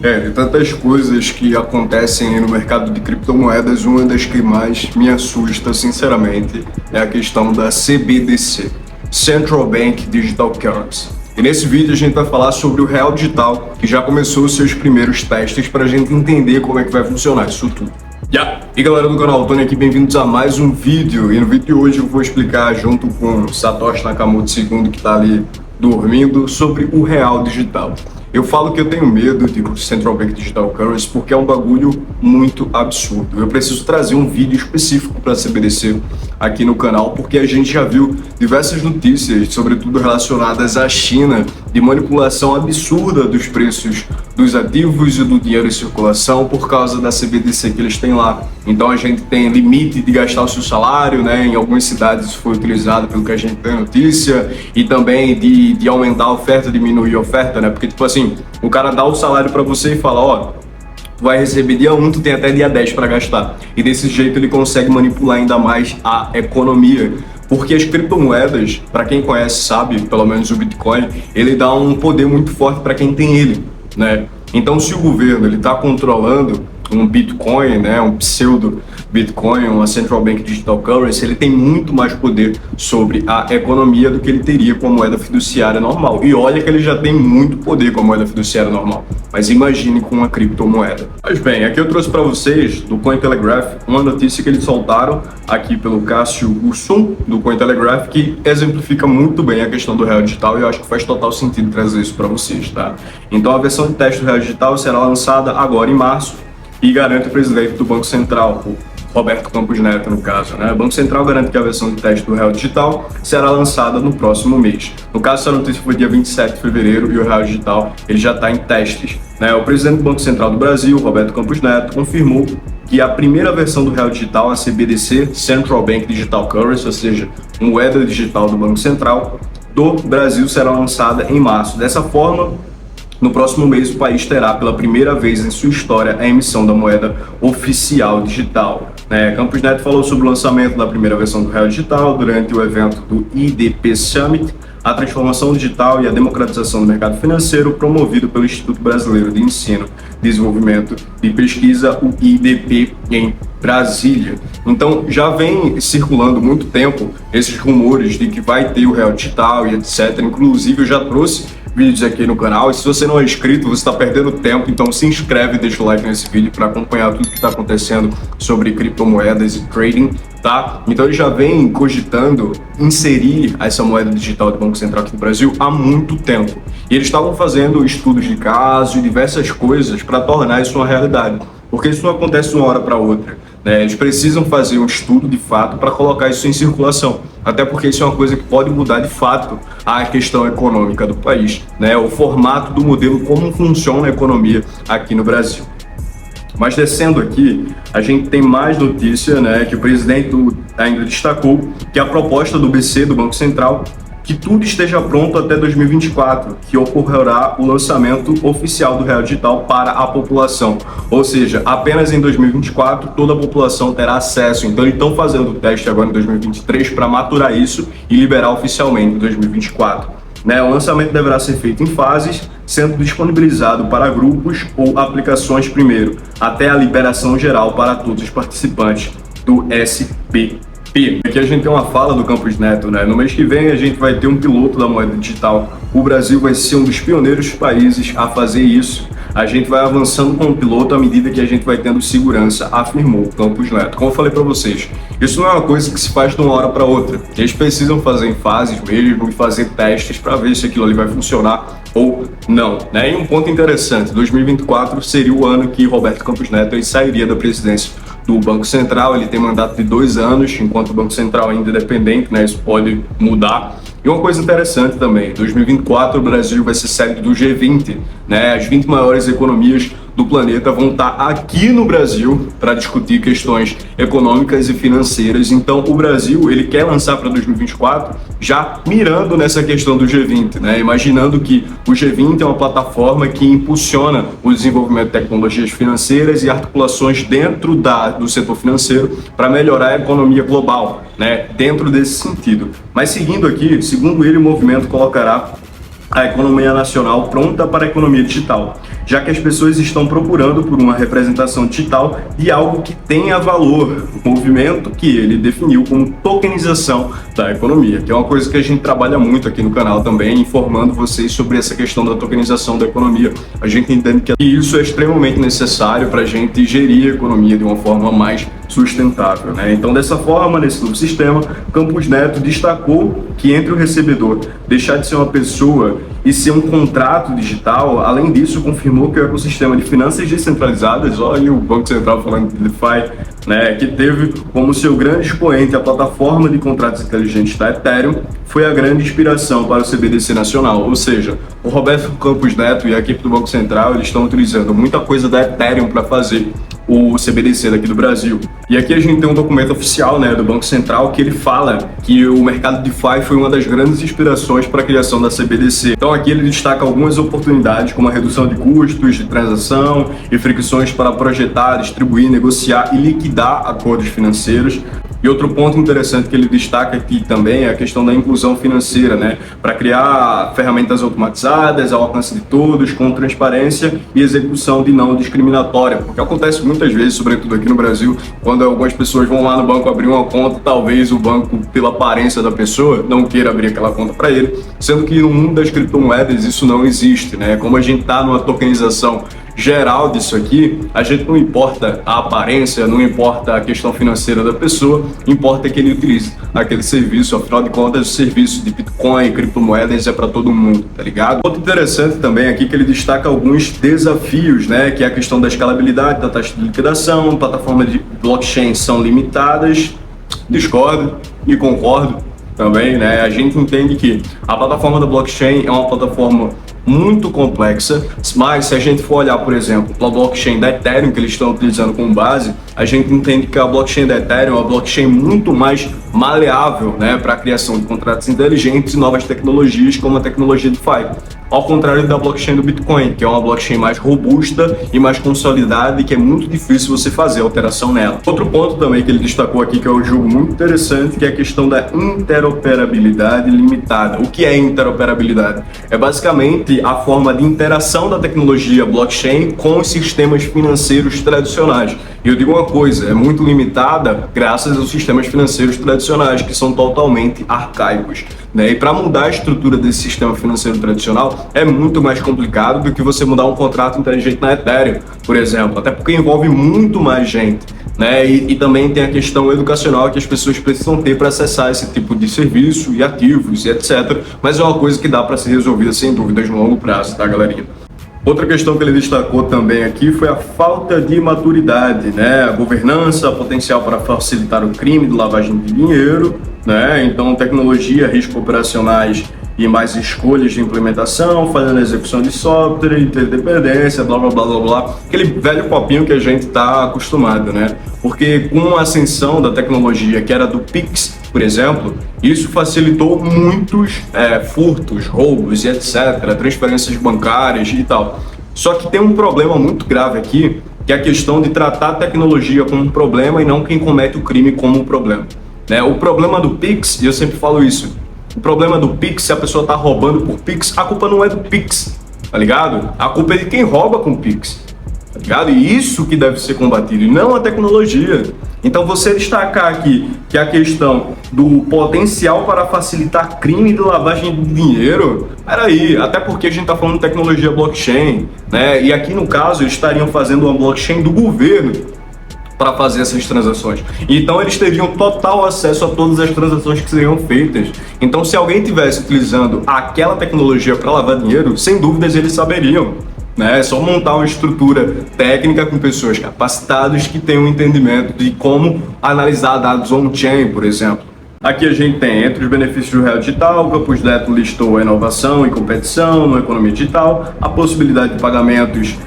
De tantas coisas que acontecem aí no mercado de criptomoedas, uma das que mais me assusta, sinceramente, é a questão da CBDC, Central Bank Digital Currency. E nesse vídeo a gente vai falar sobre o Real Digital, que já começou os seus primeiros testes para a gente entender como é que vai funcionar isso tudo. E galera do canal, Tony aqui, bem-vindos a mais um vídeo. E no vídeo de hoje eu vou explicar, junto com Satoshi Nakamoto II, que está ali dormindo, sobre o Real Digital. Eu falo que eu tenho medo de Central Bank Digital Currency porque é um bagulho muito absurdo. Eu preciso trazer um vídeo específico para a CBDC aqui no canal, porque a gente já viu diversas notícias, sobretudo relacionadas à China, de manipulação absurda dos preços dos ativos e do dinheiro em circulação por causa da CBDC que eles têm lá. Então a gente tem limite de gastar o seu salário, né? Em algumas cidades isso foi utilizado pelo que a gente tem notícia, e também de aumentar a oferta, diminuir a oferta, né? Porque tipo assim, o cara dá o salário para você e fala, ó, tu vai receber dia 1, tu tem até dia 10 para gastar. E desse jeito ele consegue manipular ainda mais a economia. Porque as criptomoedas, para quem conhece sabe, pelo menos o Bitcoin, ele dá um poder muito forte para quem tem ele, né? Então se o governo ele está controlando um Bitcoin, né, um pseudo Bitcoin, uma Central Bank Digital Currency, ele tem muito mais poder sobre a economia do que ele teria com a moeda fiduciária normal. E olha que ele já tem muito poder com a moeda fiduciária normal, mas imagine com uma criptomoeda. Mas bem, aqui eu trouxe para vocês do Cointelegraph uma notícia que eles soltaram aqui pelo Cássio Gusum do Cointelegraph, que exemplifica muito bem a questão do Real Digital, e eu acho que faz total sentido trazer isso para vocês, tá? Então a versão de teste do Real Digital será lançada agora em março, e garante o presidente do Banco Central, o Roberto Campos Neto, no caso, né? O Banco Central garante que a versão de teste do Real Digital será lançada no próximo mês. No caso, essa notícia foi dia 27 de fevereiro e o Real Digital ele já está em testes, né? O presidente do Banco Central do Brasil, Roberto Campos Neto, confirmou que a primeira versão do Real Digital, a CBDC, Central Bank Digital Currency, ou seja, moeda digital do Banco Central do Brasil, será lançada em março. Dessa forma, no próximo mês, o país terá pela primeira vez em sua história a emissão da moeda oficial digital. Campos Neto falou sobre o lançamento da primeira versão do Real Digital durante o evento do IDP Summit, a transformação digital e a democratização do mercado financeiro, promovido pelo Instituto Brasileiro de Ensino, Desenvolvimento e Pesquisa, o IDP, em Brasília. Então já vem circulando muito tempo esses rumores de que vai ter o Real Digital e etc. Inclusive eu já trouxe vídeos aqui no canal, e se você não é inscrito, você está perdendo tempo, então se inscreve e deixa o like nesse vídeo para acompanhar tudo que está acontecendo sobre criptomoedas e trading, tá? Então ele já vem cogitando inserir essa moeda digital do Banco Central aqui no Brasil há muito tempo, e eles estavam fazendo estudos de caso e diversas coisas para tornar isso uma realidade, porque isso não acontece de uma hora para outra, né? Eles precisam fazer um estudo de fato para colocar isso em circulação, até porque isso é uma coisa que pode mudar de fato a questão econômica do país, né? O formato do modelo, como funciona a economia aqui no Brasil. Mas descendo aqui, a gente tem mais notícia, né? Que o presidente ainda destacou que a proposta do BC, do Banco Central, que tudo esteja pronto até 2024, que ocorrerá o lançamento oficial do Real Digital para a população. Ou seja, apenas em 2024 toda a população terá acesso. Então eles estão fazendo o teste agora em 2023 para maturar isso e liberar oficialmente em 2024. O lançamento deverá ser feito em fases, sendo disponibilizado para grupos ou aplicações primeiro, até a liberação geral para todos os participantes do SPP. Aqui a gente tem uma fala do Campos Neto, né? No mês que vem a gente vai ter um piloto da moeda digital. O Brasil vai ser um dos pioneiros países a fazer isso. A gente vai avançando com o piloto à medida que a gente vai tendo segurança, afirmou o Campos Neto. Como eu falei para vocês, isso não é uma coisa que se faz de uma hora para outra. Eles precisam fazer em fases mesmo e fazer testes para ver se aquilo ali vai funcionar ou não, né? E um ponto interessante, 2024 seria o ano que Roberto Campos Neto ele sairia da presidência do Banco Central. Ele tem mandato de 2 anos, enquanto o Banco Central ainda é independente, né? Isso pode mudar. E uma coisa interessante também, 2024 o Brasil vai ser sede do G20, né? As 20 maiores economias do planeta vão estar aqui no Brasil para discutir questões econômicas e financeiras. Então o Brasil ele quer lançar para 2024 já mirando nessa questão do G20, né? Imaginando que o G20 é uma plataforma que impulsiona o desenvolvimento de tecnologias financeiras e articulações dentro do setor financeiro para melhorar a economia global, né? Dentro desse sentido. Mas seguindo aqui, segundo ele, o movimento colocará a economia nacional pronta para a economia digital, já que as pessoas estão procurando por uma representação digital de algo que tenha valor, um movimento que ele definiu como tokenização da economia, que é uma coisa que a gente trabalha muito aqui no canal também, informando vocês sobre essa questão da tokenização da economia. A gente entende que isso é extremamente necessário para a gente gerir a economia de uma forma mais sustentável, né? Então, dessa forma, nesse novo sistema, Campos Neto destacou que entre o recebedor deixar de ser uma pessoa e ser um contrato digital, além disso, confirmou que o ecossistema de finanças descentralizadas, olha o Banco Central falando de DeFi, né, que teve como seu grande expoente a plataforma de contratos inteligentes da Ethereum, foi a grande inspiração para o CBDC nacional. Ou seja, o Roberto Campos Neto e a equipe do Banco Central, eles estão utilizando muita coisa da Ethereum para fazer o CBDC daqui do Brasil. E aqui a gente tem um documento oficial, né, do Banco Central que ele fala que o mercado DeFi foi uma das grandes inspirações para a criação da CBDC. Então aqui ele destaca algumas oportunidades como a redução de custos de transação e fricções para projetar, distribuir, negociar e liquidar acordos financeiros. E outro ponto interessante que ele destaca aqui também é a questão da inclusão financeira, né? Para criar ferramentas automatizadas ao alcance de todos, com transparência e execução de não discriminatória. Porque acontece muitas vezes, sobretudo aqui no Brasil, quando algumas pessoas vão lá no banco abrir uma conta, talvez o banco, pela aparência da pessoa, não queira abrir aquela conta para ele, sendo que no mundo das criptomoedas isso não existe, né? Como a gente está numa tokenização geral disso aqui, a gente não importa a aparência, não importa a questão financeira da pessoa, importa que ele utilize aquele serviço. Afinal de contas, o serviço de Bitcoin e criptomoedas é para todo mundo, tá ligado? Outro interessante também aqui que ele destaca alguns desafios, né, que é a questão da escalabilidade, da taxa de liquidação, plataformas de blockchain são limitadas, discordo e concordo também, né? A gente entende que a plataforma da blockchain é uma plataforma muito complexa, mas se a gente for olhar, por exemplo, para a blockchain da Ethereum que eles estão utilizando como base, a gente entende que a blockchain da Ethereum é uma blockchain muito mais maleável, né, para a criação de contratos inteligentes e novas tecnologias como a tecnologia DeFi. Ao contrário da blockchain do Bitcoin, que é uma blockchain mais robusta e mais consolidada e que é muito difícil você fazer alteração nela. Outro ponto também que ele destacou aqui, que eu julgo muito interessante, que é a questão da interoperabilidade limitada. O que é interoperabilidade? É basicamente a forma de interação da tecnologia blockchain com os sistemas financeiros tradicionais. E eu digo uma coisa, é muito limitada graças aos sistemas financeiros tradicionais, que são totalmente arcaicos, né? E para mudar a estrutura desse sistema financeiro tradicional é muito mais complicado do que você mudar um contrato inteligente na Ethereum, por exemplo, até porque envolve muito mais gente, né? E também tem a questão educacional que as pessoas precisam ter para acessar esse tipo de serviço e ativos e etc. Mas é uma coisa que dá para ser resolvida sem dúvidas no longo prazo, tá, galerinha? Outra questão que ele destacou também aqui foi a falta de maturidade, né? A governança, potencial para facilitar o crime de lavagem de dinheiro, né? Então, tecnologia, riscos operacionais e mais escolhas de implementação, fazendo a execução de software, interdependência, blá blá blá blá blá, aquele velho papinho que a gente está acostumado, né? Porque com a ascensão da tecnologia que era do Pix, por exemplo, isso facilitou muitos furtos, roubos e etc, transferências bancárias e tal. Só que tem um problema muito grave aqui, que é a questão de tratar a tecnologia como um problema e não quem comete o crime como um problema, né? O problema do Pix, e eu sempre falo isso, o problema do Pix, se a pessoa tá roubando por Pix, a culpa não é do Pix, tá ligado? A culpa é de quem rouba com Pix, tá ligado? E isso que deve ser combatido, e não a tecnologia. Então você destacar aqui que a questão do potencial para facilitar crime de lavagem de dinheiro, peraí, até porque a gente tá falando de tecnologia blockchain, né? E aqui no caso eles estariam fazendo uma blockchain do governo para fazer essas transações. Então eles teriam total acesso a todas as transações que seriam feitas. Então se alguém estivesse utilizando aquela tecnologia para lavar dinheiro, sem dúvidas eles saberiam, né? É só montar uma estrutura técnica com pessoas capacitadas que tenham um entendimento de como analisar dados on-chain, por exemplo. Aqui a gente tem, entre os benefícios do real digital, o Campos Neto listou a inovação e competição na economia digital, a possibilidade de pagamentos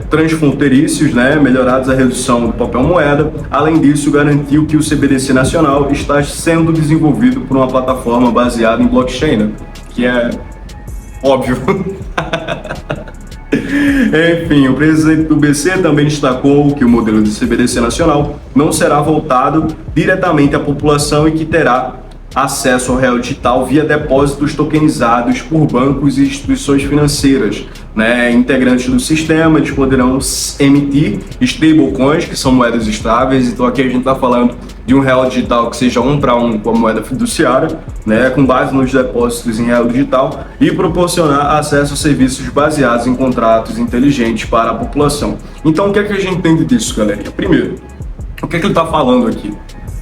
transfronteiriços, né, melhorados a redução do papel moeda. Além disso, garantiu que o CBDC nacional está sendo desenvolvido por uma plataforma baseada em blockchain, né, que é óbvio. Enfim, o presidente do BC também destacou que o modelo de CBDC nacional não será voltado diretamente à população e que terá acesso ao real digital via depósitos tokenizados por bancos e instituições financeiras, né? Integrantes do sistema, eles poderão emitir stablecoins, que são moedas estáveis. Então aqui a gente está falando de um real digital que seja 1 para 1 com a moeda fiduciária, né, com base nos depósitos em real digital, e proporcionar acesso a serviços baseados em contratos inteligentes para a população. Então o que é que a gente entende disso, galerinha? Primeiro, o que é que ele está falando aqui?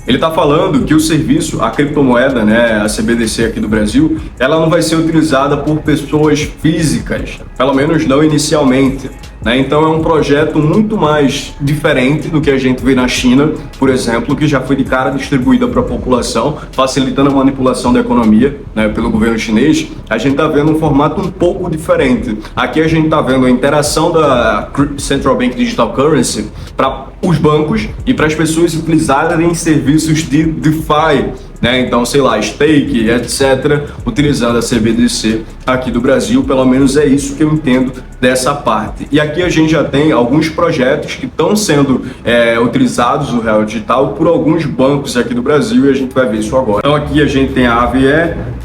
Ele está falando que o serviço, a criptomoeda, né, a CBDC aqui do Brasil, ela não vai ser utilizada por pessoas físicas, pelo menos não inicialmente, né? Então é um projeto muito mais diferente do que a gente vê na China, por exemplo, que já foi de cara distribuída para a população, facilitando a manipulação da economia, né, pelo governo chinês. A gente está vendo um formato um pouco diferente. Aqui a gente está vendo a interação da Central Bank Digital Currency para os bancos e para as pessoas utilizarem serviços de DeFi, né? Então, sei lá, stake, etc., utilizando a CBDC aqui do Brasil. Pelo menos é isso que eu entendo dessa parte. E aqui a gente já tem alguns projetos que estão sendo utilizados no real digital por alguns bancos aqui do Brasil, e a gente vai ver isso agora. Então aqui a gente tem a AVE,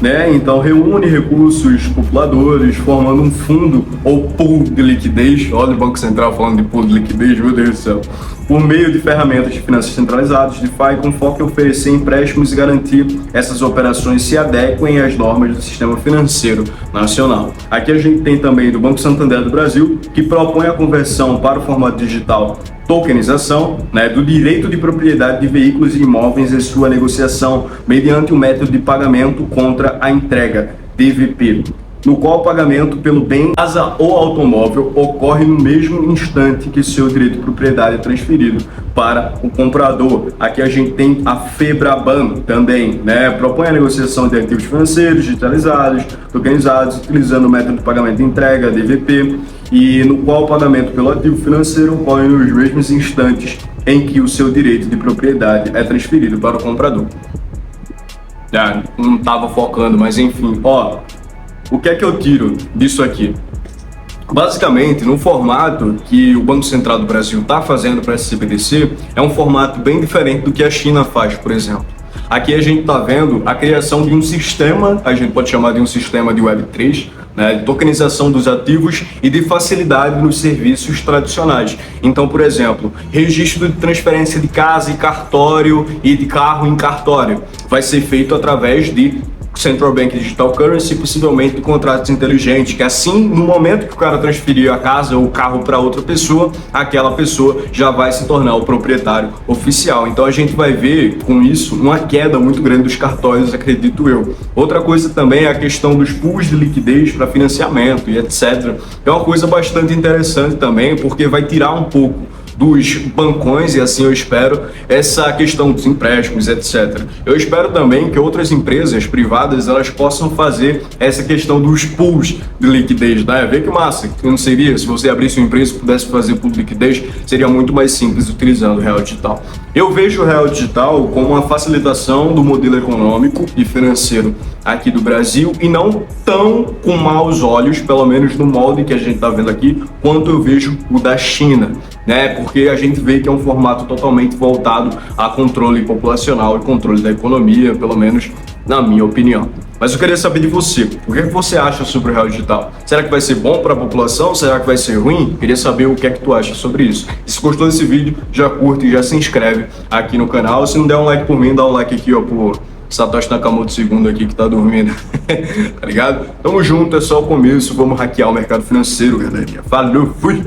né? Então reúne recursos populadores, formando um fundo ou pool de liquidez. Olha o Banco Central falando de pool de liquidez, meu Deus do céu. Por meio de ferramentas de finanças centralizadas, DeFi, com foco em oferecer empréstimos e garantir essas operações se adequem às normas do sistema financeiro nacional. Aqui a gente tem também do Banco Santander do Brasil, que propõe a conversão para o formato digital, tokenização, né, do direito de propriedade de veículos e imóveis e sua negociação mediante o método de pagamento contra a entrega, DVP, no qual o pagamento pelo bem, casa ou automóvel ocorre no mesmo instante que seu direito de propriedade é transferido para o comprador. Aqui a gente tem a FEBRABAN também, né? Propõe a negociação de ativos financeiros digitalizados, tokenizados, utilizando o método de pagamento de entrega, DVP, e no qual o pagamento pelo ativo financeiro ocorre nos mesmos instantes em que o seu direito de propriedade é transferido para o comprador. Não estava focando, mas enfim, ó. O que é que eu tiro disso aqui? Basicamente, no formato que o Banco Central do Brasil está fazendo para essa CBDC, é um formato bem diferente do que a China faz, por exemplo. Aqui a gente está vendo a criação de um sistema, a gente pode chamar de um sistema de Web3, né, de tokenização dos ativos e de facilidade nos serviços tradicionais. Então, por exemplo, registro de transferência de casa e cartório e de carro em cartório vai ser feito através de Central Bank Digital Currency, possivelmente de contratos inteligentes, que assim, no momento que o cara transferir a casa ou o carro para outra pessoa, aquela pessoa já vai se tornar o proprietário oficial. Então a gente vai ver com isso uma queda muito grande dos cartórios, acredito eu. Outra coisa também é a questão dos pools de liquidez para financiamento e etc. É uma coisa bastante interessante também, porque vai tirar um pouco dos bancões, e assim eu espero, essa questão dos empréstimos, etc. Eu espero também que outras empresas privadas elas possam fazer essa questão dos pools de liquidez, né? Vê que massa, que não seria? Se você abrisse uma empresa e pudesse fazer pool de liquidez, seria muito mais simples utilizando o real digital. Eu vejo o real digital como uma facilitação do modelo econômico e financeiro aqui do Brasil, e não tão com maus olhos, pelo menos no molde que a gente está vendo aqui, quanto eu vejo o da China, né? Porque a gente vê que é um formato totalmente voltado a controle populacional e controle da economia, pelo menos na minha opinião. Mas eu queria saber de você, o que você acha sobre o real digital? Será que vai ser bom para a população? Será que vai ser ruim? Queria saber o que é que tu acha sobre isso. E se gostou desse vídeo, já curte e já se inscreve aqui no canal. Se não der um like por mim, dá um like aqui, ó, por Satoshi Nakamoto II aqui que tá dormindo, tá ligado? Tamo junto, é só o começo, vamos hackear o mercado financeiro, galerinha. Falou, fui!